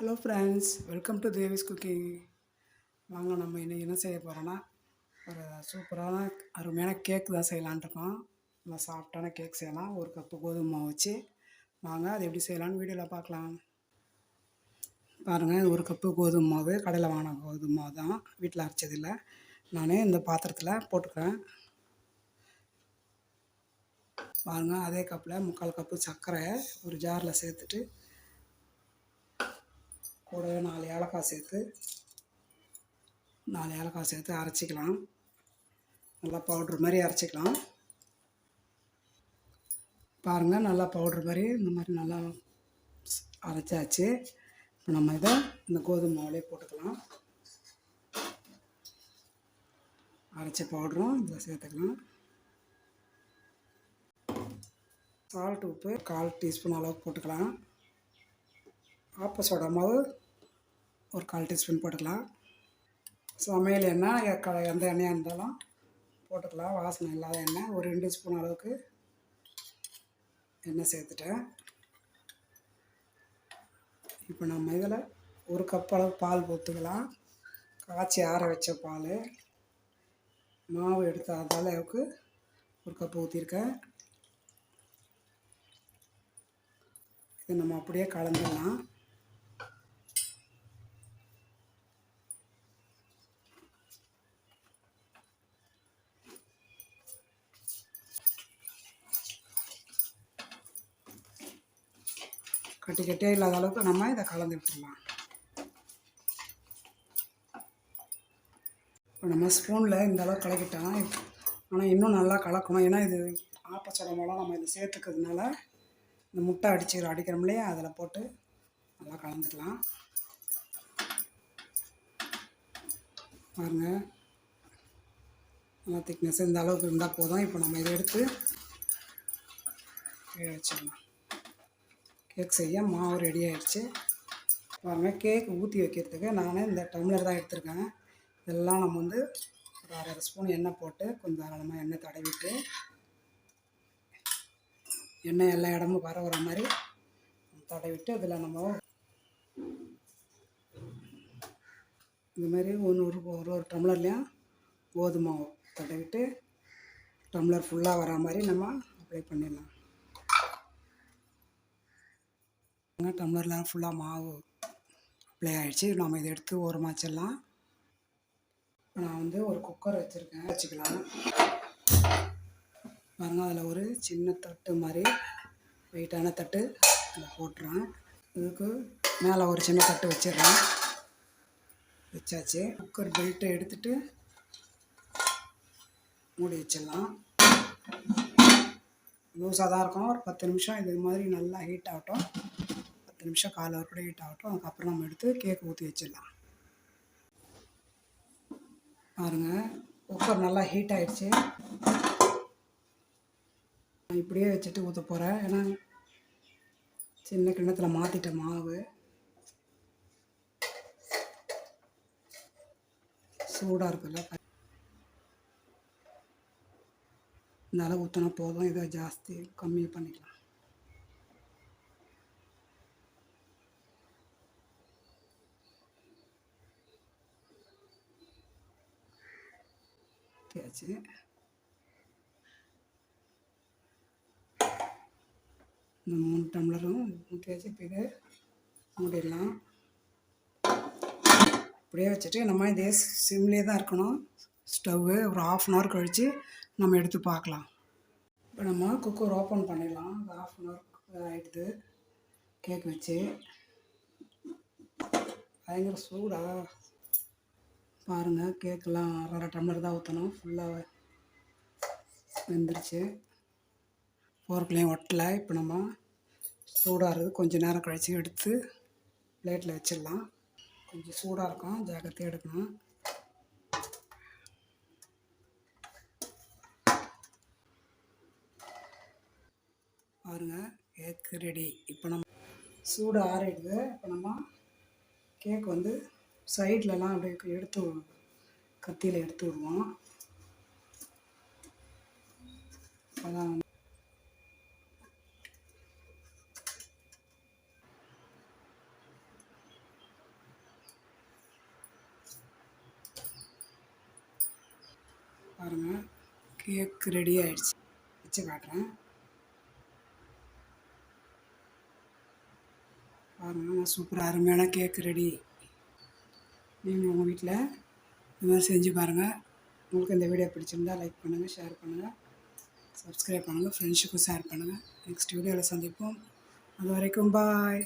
Hello friends, welcome to Devi's cooking. வாங்க நம்ம இன்றைக்கி என்ன செய்ய போகிறோன்னா, ஒரு சூப்பரான அருமையான கேக் தான் செய்யலான்னு இருக்கோம். நம்ம சாஃப்டான கேக் செய்யலாம். ஒரு கப்பு கோதுமை மாவு வச்சு வாங்க அது எப்படி செய்யலான்னு வீடியோவில் பார்க்கலாம். பாருங்கள், ஒரு கப்பு கோதுமை மாவு, கடையில் வாங்கின கோதுமை மாவு தான், வீட்டில் அரைச்சதில்லை. நான் இந்த பாத்திரத்தில் போட்டுக்கிறேன். பாருங்கள், அதே கப்பில் 3/4 கப்பு சர்க்கரை ஒரு ஜாரில் சேர்த்துட்டு கூடவே 4 ஏலக்காய் சேர்த்து அரைச்சிக்கலாம். நல்லா பவுட்ரு மாதிரி அரைச்சிக்கலாம். பாருங்கள், நல்லா பவுட்ரு மாதிரி இந்த மாதிரி நல்லா அரைச்சாச்சு. இப்போ நம்ம இதை இந்த கோதுமை மாவுலேயே போட்டுக்கலாம். அரைச்ச பவுடரும் இதில் சேர்த்துக்கலாம். சால்ட் உப்பு 1/4 டீஸ்பூன் அளவுக்கு போட்டுக்கலாம். ஆப்ப சோடா மாவு ஒரு 1/4 டீஸ்பூன் போட்டுக்கலாம். சமையல் எண்ணெய் எந்த எண்ணெயாக இருந்தாலும் போட்டுக்கலாம். வாசனை இல்லாத எண்ணெய் ஒரு 2 ஸ்பூன் அளவுக்கு எண்ணெய் சேர்த்துட்டேன். இப்போ நம்ம இதில் ஒரு கப் அளவு பால் ஊற்றுக்கலாம். காய்ச்சி ஆற வச்ச பால், மாவு எடுத்து அளவுக்கு ஒரு கப் ஊற்றிருக்கேன். இது நம்ம அப்படியே கலந்துடலாம். கட்டி கட்டியாக இல்லாத அளவுக்கு நம்ம இதை கலந்து விட்டுடலாம். இப்போ நம்ம ஸ்பூனில் இந்த அளவுக்கு கலக்கிட்டோம். ஆனால் இன்னும் நல்லா கலக்கணும். ஏன்னா இது ஆப்பச்சடமெல்லாம் நம்ம இதை சேர்த்துக்கிறதுனால இந்த முட்டை அடிக்கிறோம் இல்லையா, அதில் போட்டு நல்லா கலந்துக்கலாம். பாருங்கள், நல்லா திக்னஸ் இந்த அளவுக்கு இருந்தால் போதும். இப்போ நம்ம இதை எடுத்து வச்சிடலாம். கேக் செய்ய மாவு ரெடி ஆகிடுச்சு. பாருங்கள், கேக் ஊற்றி வைக்கிறதுக்கு நான் இந்த டம்ளர் தான் எடுத்திருக்கேன். இதெல்லாம் நம்ம ஒரு 1/2 ஸ்பூன் எண்ணெய் போட்டு கொஞ்சம் தாராளமாக எண்ணெய் தடவிட்டு, எண்ணெய் எல்லா இடமும் வர மாதிரி தடவிட்டு இதில் நம்ம இந்தமாரி ஒரு டம்ளர்லேயும் கோதுமை மாவு தடவிட்டு டம்ளர் ஃபுல்லாக வர மாதிரி நம்ம அப்ளை பண்ணிடலாம். டம்ளரில் ஃபுல்லாக மாவு அப்ளை ஆகிடுச்சு. நம்ம இதை எடுத்து ஓரமாக வச்சிடலாம். நான் ஒரு குக்கர் வச்சுக்கலாம். பாருங்கள், அதில் ஒரு சின்ன தட்டு மாதிரி வெயிட்டான தட்டு அதில் போட்டுறேன். இதுக்கு மேலே ஒரு சின்ன தட்டு வச்சாச்சு. குக்கர் பெல்ட்டை எடுத்துகிட்டு மூடி வச்சிடலாம். லூஸாக தான் இருக்கும். ஒரு 10 நிமிஷம் இது மாதிரி நல்லா ஹீட் ஆகட்டும். 10 நிமிஷம் கால் அவர் கூட ஹீட் ஆகட்டும். அதுக்கப்புறம் நம்ம எடுத்து கேக் ஊற்றி வச்சிடலாம். பாருங்கள், குக்கர் நல்லா ஹீட் ஆகிடுச்சு. நான் இப்படியே வச்சுட்டு ஊற்ற போகிறேன். ஏன்னா சின்ன கிண்ணத்தில் மாற்றிட்டேன் மாவு. சூடாக இருக்குல்ல, இந்த அளவு ஊற்றினா போதும். இதை ஜாஸ்தி கம்மி பண்ணிக்கலாம். ஊற்றியாச்சு. இந்த 3 டம்ளரும் ஊற்றியாச்சு. இப்போ இதை மூடிடலாம். இப்படியே வச்சுட்டு நம்ம இதே சிம்லேயே தான் இருக்கணும் ஸ்டவ்வு. ஒரு 1/2 hour கழித்து நம்ம எடுத்து பார்க்கலாம். இப்போ நம்ம குக்கர் ஓப்பன் பண்ணிடலாம். 1/2 hour ஆகிடுது கேக் வச்சு. பயங்கர சூடாக பாருங்கள், கேக்கெல்லாம் 1/2 டம்ளர் தான் ஊற்றணும். ஃபுல்லாக வெந்துருச்சு. போர்க்குலேயும் ஒட்டலை. இப்போ நம்ம சூடாக இருக்குது. கொஞ்சம் நேரம் கழித்து எடுத்து பிளேட்டில் வச்சிடலாம். கொஞ்சம் சூடாக இருக்கும், ஜாக்கிரதையாக எடுக்கணும். பாருங்கள், கேக்கு ரெடி. இப்போ நம்ம சூடு ஆறிடுது. இப்போ நம்ம கேக் சைட்லலாம் அப்படியே எடுத்து கத்தியில் எடுத்து விடுவோம். அதான் பாருங்கள், கேக் ரெடி ஆகிடுச்சு. வச்சு காட்டுறேன். பாருங்கள், சூப்பராக அருமையான கேக் ரெடி. நீங்கள் உங்கள் வீட்டில் இந்த மாதிரி செஞ்சு பாருங்கள். உங்களுக்கு இந்த வீடியோ பிடிச்சிருந்தா லைக் பண்ணுங்கள், ஷேர் பண்ணுங்கள், சப்ஸ்கிரைப் பண்ணுங்கள், ஃப்ரெண்ட்ஸுக்கும் ஷேர் பண்ணுங்கள். நெக்ஸ்ட் வீடியோவில் சந்திப்போம். அது வரைக்கும் பாய்.